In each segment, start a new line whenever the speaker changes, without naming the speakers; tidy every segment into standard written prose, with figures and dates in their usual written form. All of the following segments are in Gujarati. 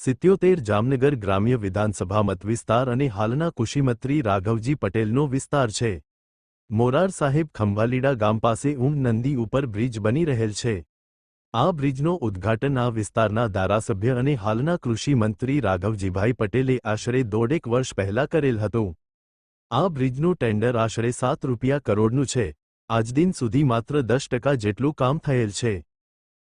77 જામનગર ગ્રામ્ય વિધાનસભા મતવિસ્તાર અને હાલના કૃષિમંત્રી રાઘવજી પટેલનો વિસ્તાર છે. મોરાર સાહેબ ખંભાલીડા ગામ પાસે ઊંઘ નંદી ઉપર બ્રિજ બની રહેલ છે. આ બ્રિજનો ઉદ્ઘાટન આ વિસ્તારના ધારાસભ્ય અને હાલના કૃષિમંત્રી રાઘવજીભાઈ પટેલે આશરે દોઢેક વર્ષ પહેલા કરેલ હતું. આ બ્રિજનું ટેન્ડર આશરે ₹7 કરોડનું છે. આજદિન સુધી માત્ર 10% જેટલું કામ થયેલ છે.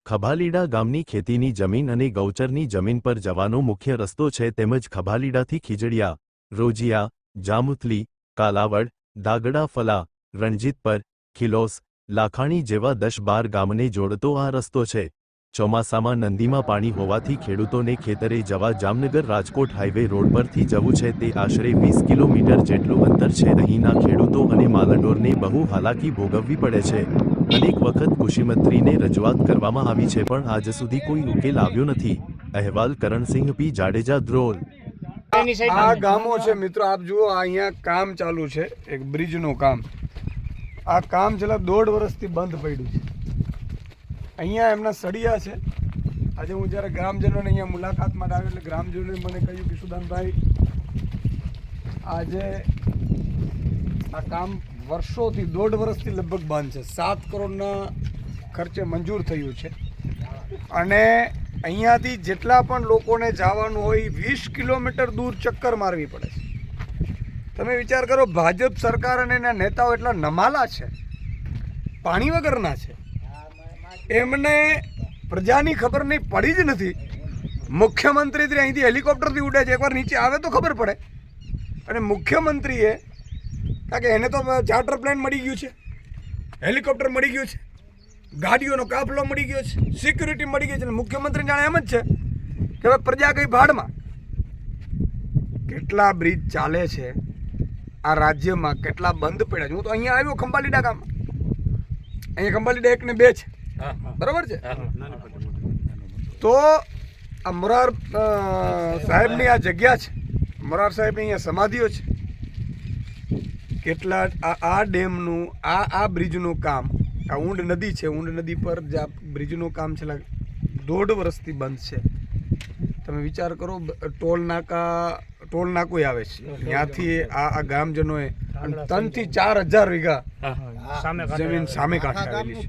ખભાલીડા ગામની ખેતીની જમીન અને ગૌચરની જમીન પર જવાનો મુખ્ય રસ્તો છે તેમજ ખભાલીડાથી ખીજડીયા, રોજિયા, જામુતલી, કાલાવડ, દાગડા ફલા, રણજીતપર, ખિલોસ, લાખાણી જેવા 10-12 ગામને જોડતો આ રસ્તો છે. ચોમાસામાં નંદીમાં પાણી હોવાથી ખેડૂતોને ખેતરે જવા જામનગર રાજકોટ હાઈવે રોડ પરથી જવું છે તે આશરે 20 કિલોમીટર જેટલું અંતર છે. અહીંના ખેડૂતો અને માલઢોરને બહુ હાલાકી ભોગવવી પડે છે. અનેક વખત કૃષિમંત્રીને રજૂઆત કરવામાં આવી છે પણ આજ સુધી કોઈ ઉકેલ આવ્યો નથી. અહેવાલ કરણસિંહ પી જાડેજા, ધ્રોલ.
આ ગામો છે મિત્રો, આપ જુઓ અહીંયા કામ ચાલુ છે, એક બ્રિજનું કામ. આ કામ છેલ્લા 1.5 વર્ષથી બંધ પડ્યું છે. અહીંયા એમના સળિયા છે. આજે હું જ્યારે ગ્રામજનોને અહીંયા મુલાકાત માટે આવ્યો એટલે ગ્રામજનોએ મને કહ્યું કે સુદાનભાઈ, આજે આ કામ વર્ષોથી 1.5 વર્ષથી લગભગ બંધ છે. 7 કરોડના ખર્ચે મંજૂર થયું છે અને અહીંયાથી જેટલા પણ લોકોને જવાનું હોય 20 કિલોમીટર દૂર ચક્કર મારવી પડે છે. તમે વિચાર કરો, ભાજપ સરકાર અને એના નેતાઓ એટલા નમાલા છે, પાણી વગરના છે, એમને પ્રજાની ખબર નહીં પડી જ નથી. મુખ્યમંત્રી અહીંથી હેલિકોપ્ટરથી ઉડે છે, એકવાર નીચે આવે તો ખબર પડે. અને મુખ્યમંત્રીએ, કારણ કે એને તો ચાર્ટર પ્લેન મળી ગયું છે, હેલિકોપ્ટર મળી ગયું છે, ગાડીઓનો કાફલો મળી ગયો છે, સિક્યુરિટી મળી ગઈ છે. મુખ્યમંત્રી જાણે એમ જ છે કે હવે પ્રજા કઈ ભાડમાં. કેટલા બ્રિજ ચાલે છે આ રાજ્યમાં, કેટલા બંધ પડ્યા છે. હું તો અહીંયા આવ્યો ખંભાલીડા ગામમાં. અહીંયા ખંભાલીડા 1 ને 2 છે, બરાબર છે. તો આ મોરાર સાહેબની આ જગ્યા છે, મોરાર સાહેબની અહીંયા સમાધિઓ છે. કેટલા આ ડેમનું આ બ્રિજનું કામ, આ ઊંડ નદી છે, ઊંડ નદી પર જે આ બ્રિજનું કામ છેલ્લા 1.5 વર્ષથી બંધ છે. તમે વિચાર કરો, ટોલ નાકું આવે છે, ત્યાંથી આ ગ્રામજનોએ 3 થી 4 હજાર વીઘા જમીન સામે કાંઠે આવેલી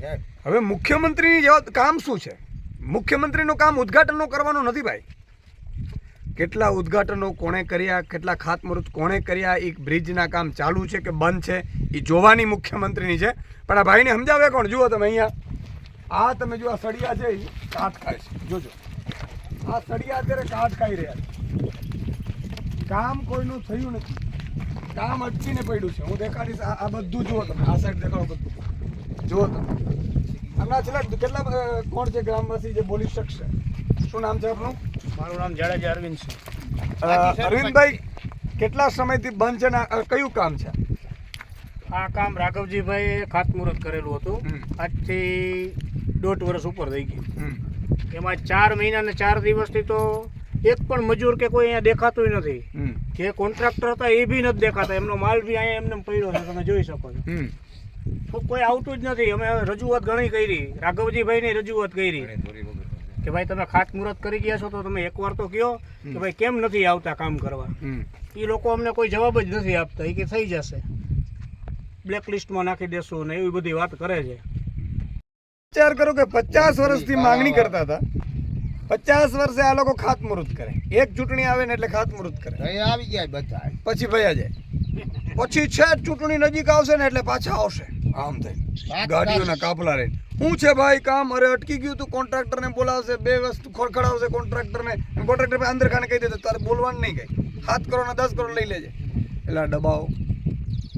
છે. હવે મુખ્યમંત્રીની કામ શું છે? મુખ્યમંત્રીનું કામ ઉદ્ઘાટનો કરવાનું નથી ભાઈ. કેટલા ઉદ્ઘાટનો કોણે કર્યા, કેટલા ખાતમુહૂર્ત કોણે કર્યા, એક બ્રિજના કામ ચાલુ છે કે બંધ છે એ જોવાની મુખ્યમંત્રીની છે. પણ આ ભાઈને સમજાવે કોણ? જુઓ તમે અહીંયા, આ તમે જો આ સળિયા છે એ કાટ ખાય છે. જોજો, આ સળિયા અત્યારે કાટ ખાઈ રહ્યા છે. કામ કોઈનું થયું નથી, કામ અટકીને પડ્યું છે. હું દેખાડીશ, આ બધું જુઓ તમે, આ સાઈડ દેખાડો, બધું જુઓ તમે. આમના છેલ્લા કેટલા કોણ છે ગ્રામવાસી જે બોલી શકશે? શું નામ છે આપનું?
મારું નામ જાડેજા અરવિંદ છે.
અરવિંદભાઈ, કેટલા સમયથી બંધ છે ને કયું કામ છે?
આ કામ રાઘવજીભાઈએ ખાતમુહૂર્ત કરેલું હતું. આજથી 1.5 વર્ષ ઉપર થઈ ગયું. એમાં 4 મહિના ને 4 દિવસથી તો એક પણ મજૂર કે કોઈ અહીંયા દેખાતું નથી. જે કોન્ટ્રાક્ટર હતા એ બી નથી દેખાતા. એમનો માલ બી અહીંયા એમને પડ્યો છે, તમે જોઈ શકો છો. તો કોઈ આવતું જ નથી. અમે રજૂઆત ઘણી કરી, રાઘવજીભાઈને રજૂઆત કરી કે ભાઈ તમે ખાતમુહૂર્ત કરી ગયા છો તો તમે એકવાર તો કહો કે ભાઈ કેમ નથી આવતા કામ કરવા. એ લોકો અમને કોઈ જવાબ જ નથી આપતા. એ કે થઈ જશે, બ્લેકલિસ્ટમાં નાખી દેશું ને એવી બધી વાત કરે છે.
વિચાર કરો કે 50 વર્ષથી માંગણી કરતા હતા, 50 વર્ષે આ લોકો ખાતમુહૂર્ત કરે. એક ચૂંટણી આવે ને એટલે ખાતમુહૂર્ત કરે,
આવી ગયા બધા,
પછી ભયા જાય. પછી છે ચૂંટણી નજીક આવશે ને એટલે પાછા આવશે આમ થઈ ગાડીઓના કાફલા રહીને. શું છે ભાઈ કામ? અરે અટકી ગયું તું, કોન્ટ્રાક્ટરને બોલાવશે, 2 વસ્તુ ખોળખડાવશે કોન્ટ્રાક્ટરને, કોન્ટ્રાક્ટર અંદર ખાને કહી દે તારે બોલવાનું નહીં, કઈ 7 કરોડ 10 કરોડ લઈ લેજે. એટલે દબાવો.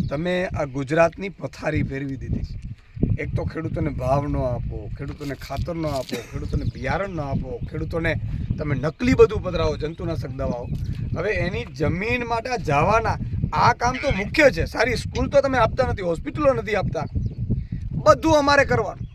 તમે આ ગુજરાતની પથારી ફેરવી દીધી છે. એક તો ખેડૂતોને ભાવ ન આપો, ખેડૂતોને ખાતર ન આપો, ખેડૂતોને બિયારણ ન આપો, ખેડૂતોને તમે નકલી બધું પધરાવો, જંતુનાશક દવાઓ. હવે એની જમીન માટે જવાના આ કામ તો મુખ્ય છે. સારી સ્કૂલ તો તમે આપતા નથી, હોસ્પિટલો નથી આપતા, બધું અમારે કરવાનું.